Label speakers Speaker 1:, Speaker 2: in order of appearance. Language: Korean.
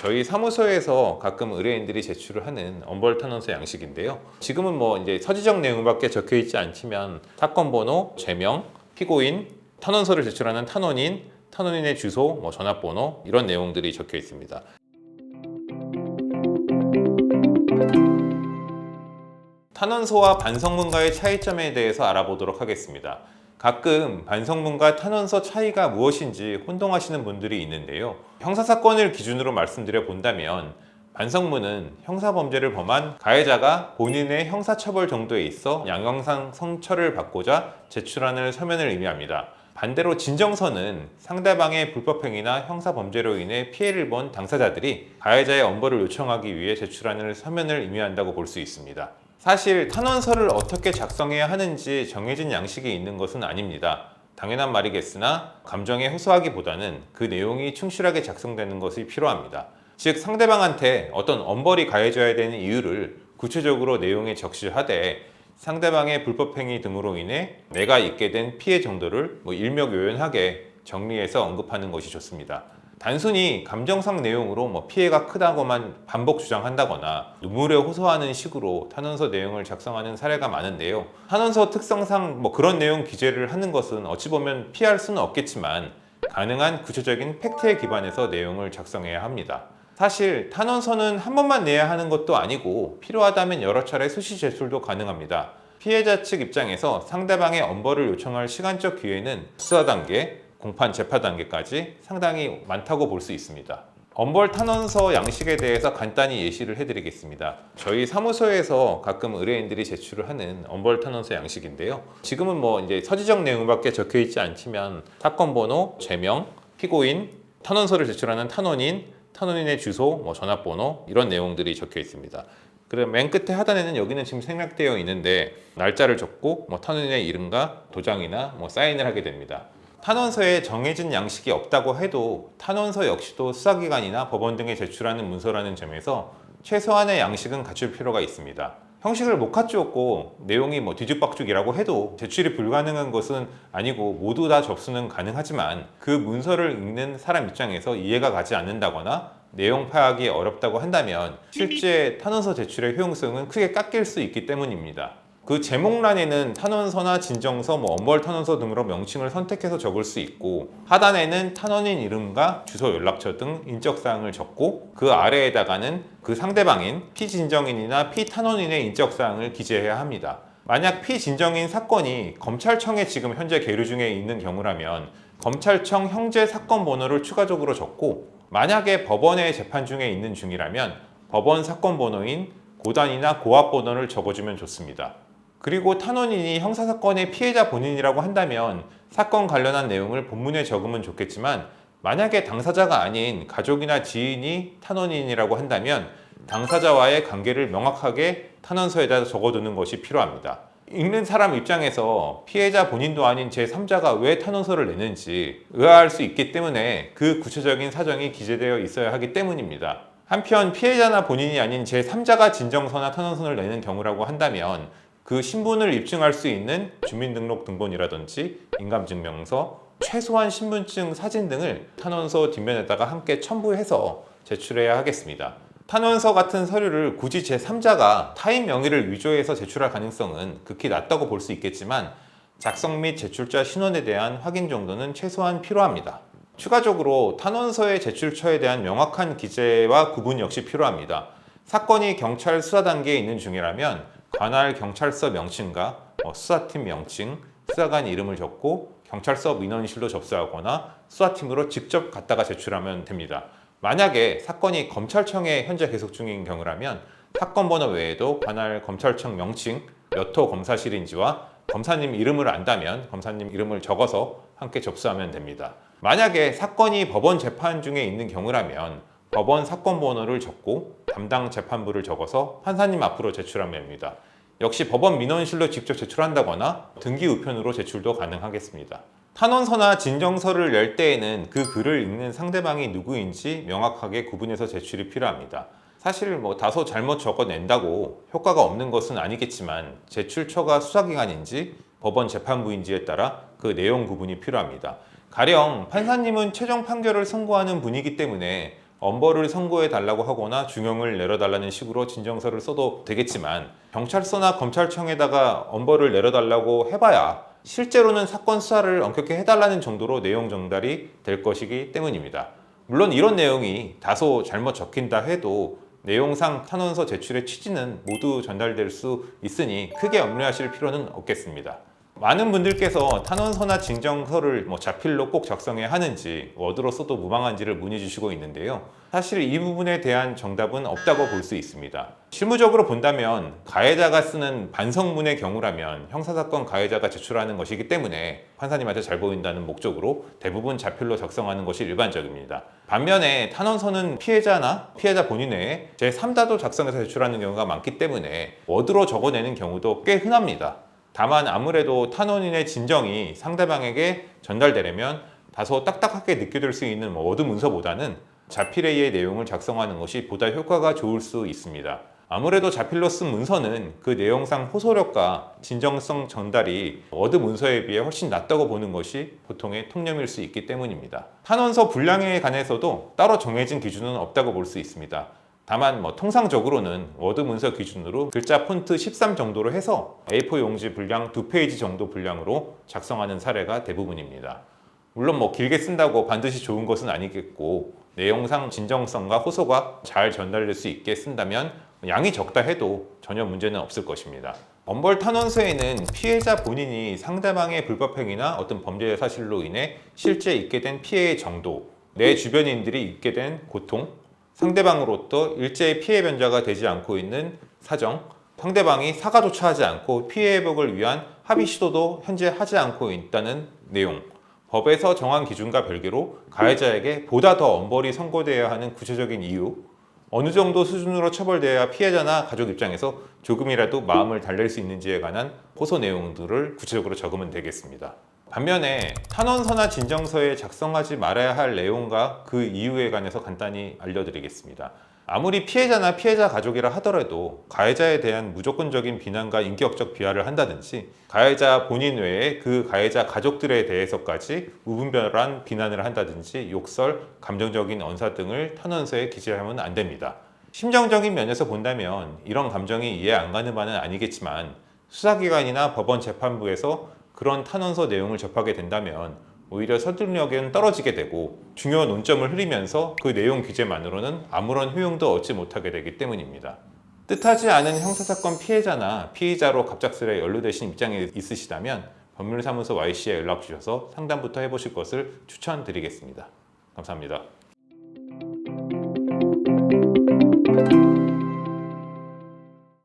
Speaker 1: 저희 사무소에서 가끔 의뢰인들이 제출을 하는 엄벌 탄원서 양식인데요. 지금은 뭐 이제 서지적 내용밖에 적혀 있지 않지만 사건 번호, 죄명, 피고인, 탄원서를 제출하는 탄원인, 탄원인의 주소, 전화번호 이런 내용들이 적혀 있습니다. 탄원서와 반성문과의 차이점에 대해서 알아보도록 하겠습니다. 가끔 반성문과 탄원서 차이가 무엇인지 혼동하시는 분들이 있는데요. 형사사건을 기준으로 말씀드려 본다면 반성문은 형사범죄를 범한 가해자가 본인의 형사처벌 정도에 있어 양형상 성처를 받고자 제출하는 서면을 의미합니다. 반대로 진정서는 상대방의 불법행위나 형사범죄로 인해 피해를 본 당사자들이 가해자의 엄벌을 요청하기 위해 제출하는 서면을 의미한다고 볼 수 있습니다. 사실 탄원서를 어떻게 작성해야 하는지 정해진 양식이 있는 것은 아닙니다. 당연한 말이겠으나 감정에 호소하기보다는 그 내용이 충실하게 작성되는 것이 필요합니다. 즉 상대방한테 어떤 엄벌이 가해져야 되는 이유를 구체적으로 내용에 적시하되 상대방의 불법행위 등으로 인해 내가 입게 된 피해 정도를 일목요연하게 정리해서 언급하는 것이 좋습니다. 단순히 감정상 내용으로 피해가 크다고만 반복 주장한다거나 눈물에 호소하는 식으로 탄원서 내용을 작성하는 사례가 많은데요. 탄원서 특성상 그런 내용 기재를 하는 것은 어찌 보면 피할 수는 없겠지만 가능한 구체적인 팩트에 기반해서 내용을 작성해야 합니다. 사실 탄원서는 한 번만 내야 하는 것도 아니고 필요하다면 여러 차례 수시 제출도 가능합니다. 피해자 측 입장에서 상대방의 엄벌을 요청할 시간적 기회는 수사 단계, 공판 재판 단계까지 상당히 많다고 볼 수 있습니다. 엄벌 탄원서 양식에 대해서 간단히 예시를 해드리겠습니다. 저희 사무소에서 가끔 의뢰인들이 제출을 하는 엄벌 탄원서 양식인데요. 지금은 이제 서지적 내용밖에 적혀 있지 않지만 사건 번호, 죄명, 피고인, 탄원서를 제출하는 탄원인, 탄원인의 주소, 전화번호 이런 내용들이 적혀 있습니다. 그리고 맨 끝에 하단에는 여기는 지금 생략되어 있는데 날짜를 적고 탄원인의 이름과 도장이나 사인을 하게 됩니다. 탄원서에 정해진 양식이 없다고 해도 탄원서 역시도 수사기관이나 법원 등에 제출하는 문서라는 점에서 최소한의 양식은 갖출 필요가 있습니다. 형식을 못 갖추었고 내용이 뒤죽박죽이라고 해도 제출이 불가능한 것은 아니고 모두 다 접수는 가능하지만 그 문서를 읽는 사람 입장에서 이해가 가지 않는다거나 내용 파악이 어렵다고 한다면 실제 탄원서 제출의 효용성은 크게 깎일 수 있기 때문입니다. 그 제목란에는 탄원서나 진정서, 엄벌 탄원서 등으로 명칭을 선택해서 적을 수 있고 하단에는 탄원인 이름과 주소 연락처 등 인적사항을 적고 그 아래에다가는 그 상대방인 피진정인이나 피탄원인의 인적사항을 기재해야 합니다. 만약 피진정인 사건이 검찰청에 지금 현재 계류 중에 있는 경우라면 검찰청 형제 사건 번호를 추가적으로 적고 만약에 법원에 재판 중에 있는 중이라면 법원 사건 번호인 고단이나 고압 번호를 적어주면 좋습니다. 그리고 탄원인이 형사사건의 피해자 본인이라고 한다면 사건 관련한 내용을 본문에 적으면 좋겠지만 만약에 당사자가 아닌 가족이나 지인이 탄원인이라고 한다면 당사자와의 관계를 명확하게 탄원서에다 적어두는 것이 필요합니다. 읽는 사람 입장에서 피해자 본인도 아닌 제3자가 왜 탄원서를 내는지 의아할 수 있기 때문에 그 구체적인 사정이 기재되어 있어야 하기 때문입니다. 한편 피해자나 본인이 아닌 제3자가 진정서나 탄원서를 내는 경우라고 한다면 그 신분을 입증할 수 있는 주민등록 등본이라든지 인감증명서, 최소한 신분증 사진 등을 탄원서 뒷면에다가 함께 첨부해서 제출해야 하겠습니다. 탄원서 같은 서류를 굳이 제3자가 타인 명의를 위조해서 제출할 가능성은 극히 낮다고 볼 수 있겠지만 작성 및 제출자 신원에 대한 확인 정도는 최소한 필요합니다. 추가적으로 탄원서의 제출처에 대한 명확한 기재와 구분 역시 필요합니다. 사건이 경찰 수사 단계에 있는 중이라면 관할 경찰서 명칭과 수사팀 명칭, 수사관 이름을 적고 경찰서 민원실로 접수하거나 수사팀으로 직접 갖다가 제출하면 됩니다. 만약에 사건이 검찰청에 현재 계속 중인 경우라면 사건 번호 외에도 관할 검찰청 명칭, 몇 호 검사실인지와 검사님 이름을 안다면 검사님 이름을 적어서 함께 접수하면 됩니다. 만약에 사건이 법원 재판 중에 있는 경우라면 법원 사건 번호를 적고 담당 재판부를 적어서 판사님 앞으로 제출하면 됩니다. 역시 법원 민원실로 직접 제출한다거나 등기 우편으로 제출도 가능하겠습니다. 탄원서나 진정서를 낼 때에는 그 글을 읽는 상대방이 누구인지 명확하게 구분해서 제출이 필요합니다. 사실 다소 잘못 적어낸다고 효과가 없는 것은 아니겠지만 제출처가 수사기관인지 법원 재판부인지에 따라 그 내용 구분이 필요합니다. 가령 판사님은 최종 판결을 선고하는 분이기 때문에 엄벌을 선고해 달라고 하거나 중형을 내려달라는 식으로 진정서를 써도 되겠지만 경찰서나 검찰청에다가 엄벌을 내려달라고 해봐야 실제로는 사건 수사를 엄격히 해달라는 정도로 내용 전달이 될 것이기 때문입니다. 물론 이런 내용이 다소 잘못 적힌다 해도 내용상 탄원서 제출의 취지는 모두 전달될 수 있으니 크게 염려하실 필요는 없겠습니다. 많은 분들께서 탄원서나 진정서를 자필로 꼭 작성해야 하는지 워드로 써도 무방한지를 문의 주시고 있는데요. 사실 이 부분에 대한 정답은 없다고 볼 수 있습니다. 실무적으로 본다면 가해자가 쓰는 반성문의 경우라면 형사사건 가해자가 제출하는 것이기 때문에 판사님한테 잘 보인다는 목적으로 대부분 자필로 작성하는 것이 일반적입니다. 반면에 탄원서는 피해자나 피해자 본인 외에 제3자도 작성해서 제출하는 경우가 많기 때문에 워드로 적어내는 경우도 꽤 흔합니다. 다만 아무래도 탄원인의 진정이 상대방에게 전달되려면 다소 딱딱하게 느껴질 수 있는 워드 문서보다는 자필A의 내용을 작성하는 것이 보다 효과가 좋을 수 있습니다. 아무래도 자필로 쓴 문서는 그 내용상 호소력과 진정성 전달이 워드 문서에 비해 훨씬 낫다고 보는 것이 보통의 통념일 수 있기 때문입니다. 탄원서 분량에 관해서도 따로 정해진 기준은 없다고 볼 수 있습니다. 다만 통상적으로는 워드 문서 기준으로 글자 폰트 13 정도로 해서 A4 용지 분량 2페이지 정도 분량으로 작성하는 사례가 대부분입니다. 물론 길게 쓴다고 반드시 좋은 것은 아니겠고 내용상 진정성과 호소가 잘 전달될 수 있게 쓴다면 양이 적다 해도 전혀 문제는 없을 것입니다. 엄벌 탄원서에는 피해자 본인이 상대방의 불법행위나 어떤 범죄 사실로 인해 실제 있게 된 피해의 정도, 내 주변인들이 있게 된 고통, 상대방으로부터 일제히 피해 변자가 되지 않고 있는 사정, 상대방이 사과조차 하지 않고 피해 회복을 위한 합의 시도도 현재 하지 않고 있다는 내용, 법에서 정한 기준과 별개로 가해자에게 보다 더 엄벌이 선고되어야 하는 구체적인 이유, 어느 정도 수준으로 처벌되어야 피해자나 가족 입장에서 조금이라도 마음을 달랠 수 있는지에 관한 호소 내용들을 구체적으로 적으면 되겠습니다. 반면에 탄원서나 진정서에 작성하지 말아야 할 내용과 그 이유에 관해서 간단히 알려드리겠습니다. 아무리 피해자나 피해자 가족이라 하더라도 가해자에 대한 무조건적인 비난과 인격적 비하를 한다든지 가해자 본인 외에 그 가해자 가족들에 대해서까지 무분별한 비난을 한다든지 욕설, 감정적인 언사 등을 탄원서에 기재하면 안 됩니다. 심정적인 면에서 본다면 이런 감정이 이해 안 가는 바는 아니겠지만 수사기관이나 법원 재판부에서 그런 탄원서 내용을 접하게 된다면 오히려 설득력은 떨어지게 되고 중요한 논점을 흐리면서 그 내용 규제만으로는 아무런 효용도 얻지 못하게 되기 때문입니다. 뜻하지 않은 형사사건 피해자나 피의자로 갑작스레 연루되신 입장에 있으시다면 법률사무소 YC에 연락 주셔서 상담부터 해보실 것을 추천드리겠습니다. 감사합니다.